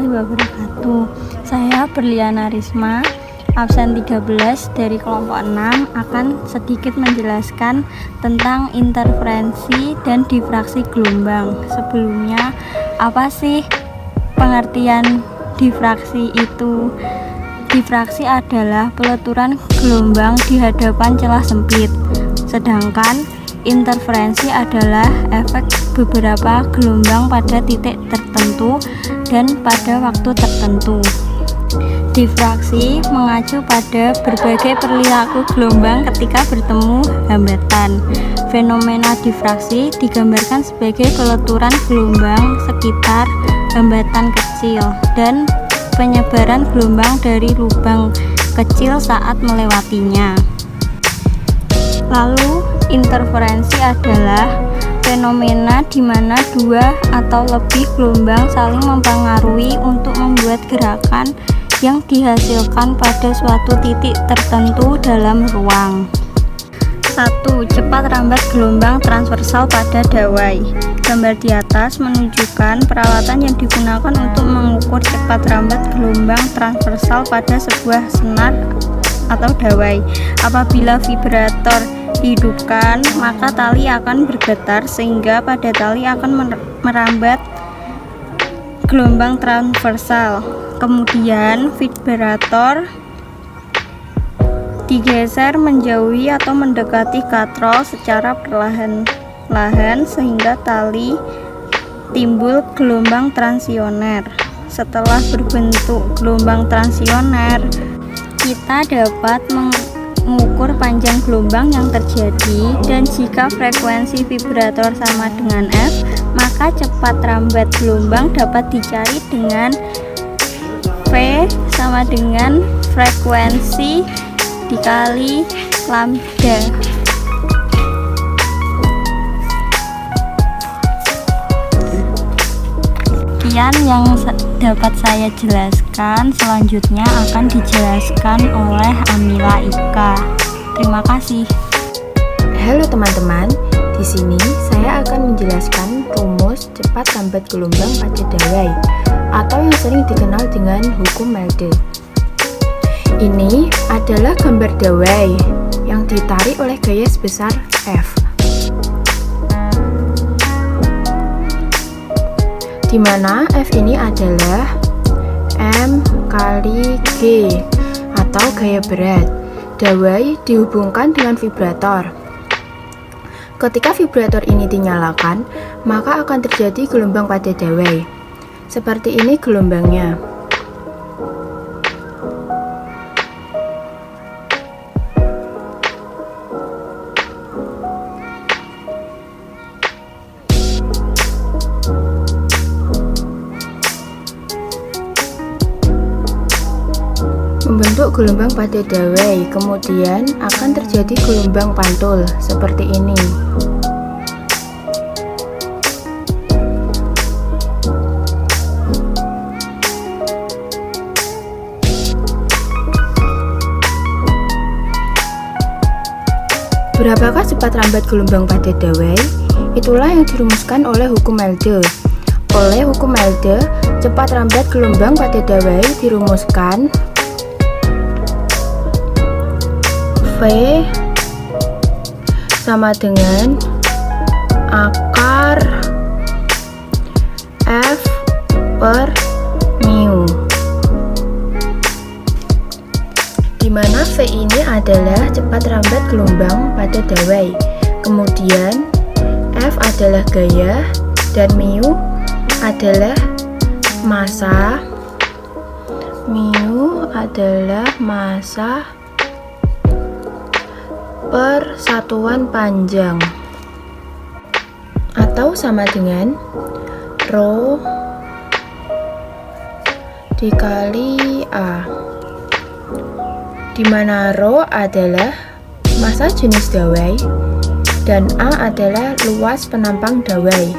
wabarakatuh. Saya Berliana Risma, absen 13 dari kelompok 6, akan sedikit menjelaskan tentang interferensi dan difraksi gelombang. Sebelumnya, apa sih pengertian difraksi itu? Difraksi adalah peleturan gelombang di hadapan celah sempit, sedangkan interferensi adalah efek beberapa gelombang pada titik tertentu dan pada waktu tertentu. Difraksi mengacu pada berbagai perilaku gelombang ketika bertemu hambatan. Fenomena difraksi digambarkan sebagai peleturan gelombang sekitar hambatan kecil dan penyebaran gelombang dari lubang kecil saat melewatinya. Lalu, interferensi adalah fenomena di mana dua atau lebih gelombang saling mempengaruhi untuk membuat gerakan yang dihasilkan pada suatu titik tertentu dalam ruang. 1. Cepat rambat gelombang transversal pada dawai. Gambar di atas menunjukkan peralatan yang digunakan untuk mengukur cepat rambat gelombang transversal pada sebuah senar atau dawai. Apabila vibrator dihidupkan, maka tali akan bergetar sehingga pada tali akan merambat gelombang transversal. Kemudian vibrator digeser menjauhi atau mendekati katrol secara perlahan-lahan sehingga tali timbul gelombang transioner. Setelah berbentuk gelombang transioner, kita dapat mengukur panjang gelombang yang terjadi, dan jika frekuensi vibrator sama dengan F, maka cepat rambat gelombang dapat dicari dengan V sama dengan frekuensi dikali lambda. Sekian yang dapat saya jelaskan, selanjutnya akan dijelaskan oleh Amila Ika. Terima kasih. Halo teman-teman, di sini saya akan menjelaskan rumus cepat rambat gelombang pada dawai atau yang sering dikenal dengan hukum Melde. Ini adalah gambar dawai yang ditarik oleh gaya sebesar F, di mana F ini adalah M kali G atau gaya berat. Dawai dihubungkan dengan vibrator. Ketika vibrator ini dinyalakan, maka akan terjadi gelombang pada dawai. Seperti ini gelombangnya. Membentuk gelombang pada dawai, kemudian akan terjadi gelombang pantul seperti ini. Berapakah cepat rambat gelombang pada dawai? Itulah yang dirumuskan oleh hukum Melde. Oleh hukum Melde, cepat rambat gelombang pada dawai dirumuskan V sama dengan akar F per mu, di mana V ini adalah cepat rambat gelombang pada dawai, kemudian F adalah gaya dan mu adalah massa. Mu adalah massa per satuan panjang, atau sama dengan rho dikali A, di mana rho adalah massa jenis dawai dan A adalah luas penampang dawai.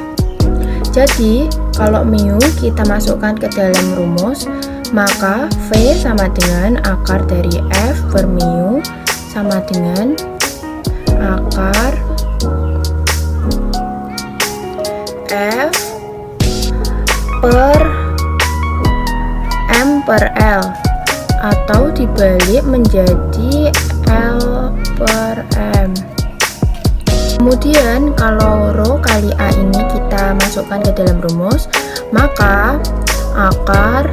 Jadi kalau mu kita masukkan ke dalam rumus, maka V sama dengan akar dari F per mu sama dengan akar F per Kemudian kalau rho kali A ini kita masukkan ke dalam rumus, maka akar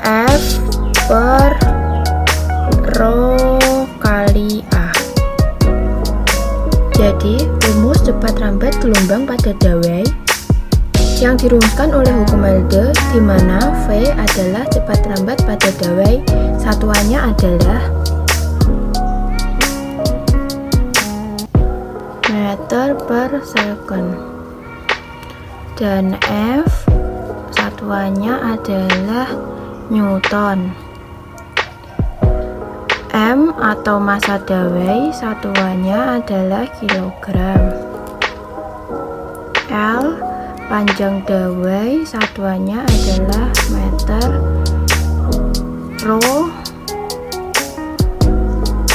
F per rho kali A. Jadi rumus cepat rambat gelombang pada dawai yang dirumuskan oleh hukum Elde, di mana V adalah cepat rambat pada dawai, satuannya adalah meter per second, dan F satuannya adalah Newton. M atau massa dawai satuannya adalah kilogram. L panjang dawai satuannya adalah meter. Rho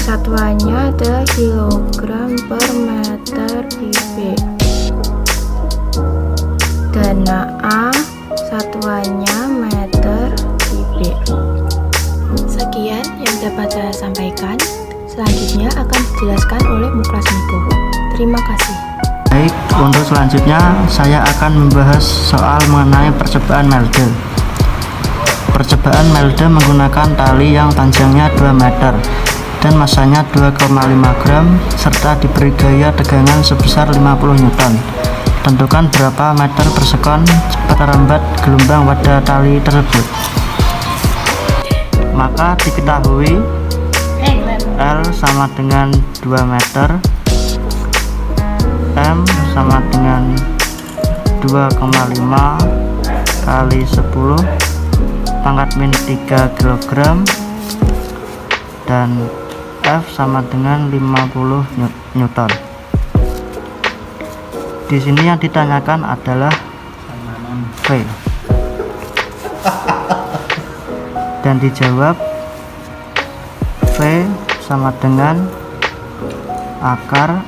satuannya adalah kilogram per meter kubik. Dan A satuannya meter kubik. Sekian yang dapat saya sampaikan. Selanjutnya akan dijelaskan oleh Muklas Miko. Terima kasih. Baik, untuk selanjutnya saya akan membahas soal mengenai percobaan Melde. Percobaan Melde menggunakan tali yang panjangnya 2 meter dan masanya 2,5 gram serta diberi gaya tegangan sebesar 50 Newton. Tentukan berapa meter per sekon cepat rambat gelombang pada tali tersebut. Maka diketahui L sama dengan 2 meter, M sama dengan 2,5 kali 10 pangkat min 3 kg, dan F sama dengan 50 Newton. Di sini yang ditanyakan adalah V, dan dijawab V sama dengan akar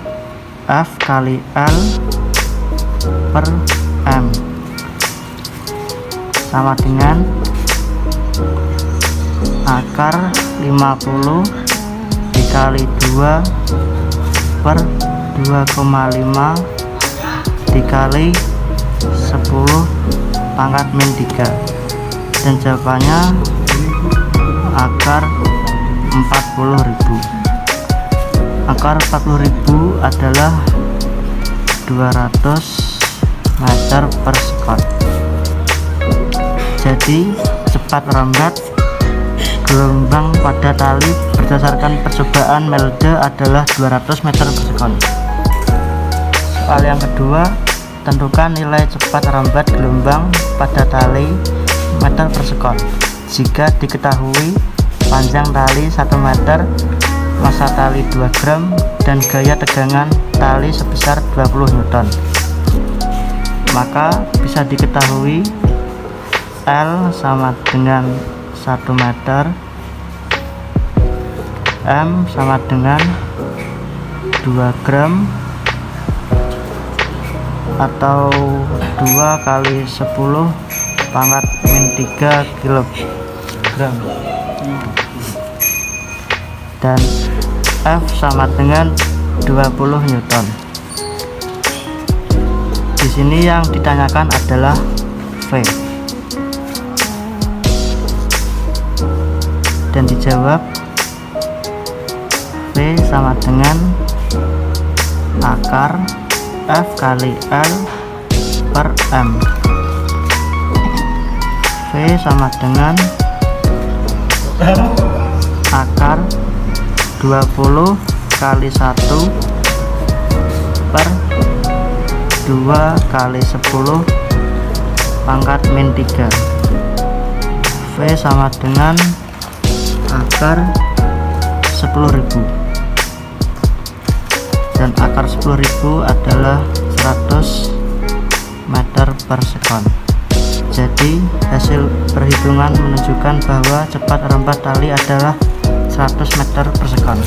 F kali L per M sama dengan akar 50 dikali 2 per 2,5 dikali 10 pangkat min 3, dan jawabannya akar 40.000. Akar 40.000 adalah 200 meter per sekon. Jadi cepat rambat gelombang pada tali berdasarkan percobaan Melde adalah 200 meter per sekon. Soal yang kedua, tentukan nilai cepat rambat gelombang pada tali meter per sekon jika diketahui panjang tali 1 meter, massa tali 2 gram, dan gaya tegangan tali sebesar 20 Newton. Maka bisa diketahui L sama dengan 1 meter, M sama dengan 2 gram atau 2 kali 10 pangkat min 3 kilogram, dan F sama dengan 20 Newton. Di sini yang ditanyakan adalah V, dan dijawab V sama dengan akar F kali L per M. V sama dengan akar 20 kali 1 per 2 kali 10 pangkat min 3. V sama dengan akar 10.000, dan akar 10.000 adalah 100 meter per sekon. Jadi hasil perhitungan menunjukkan bahwa cepat rambat tali adalah 100 meter per sekon.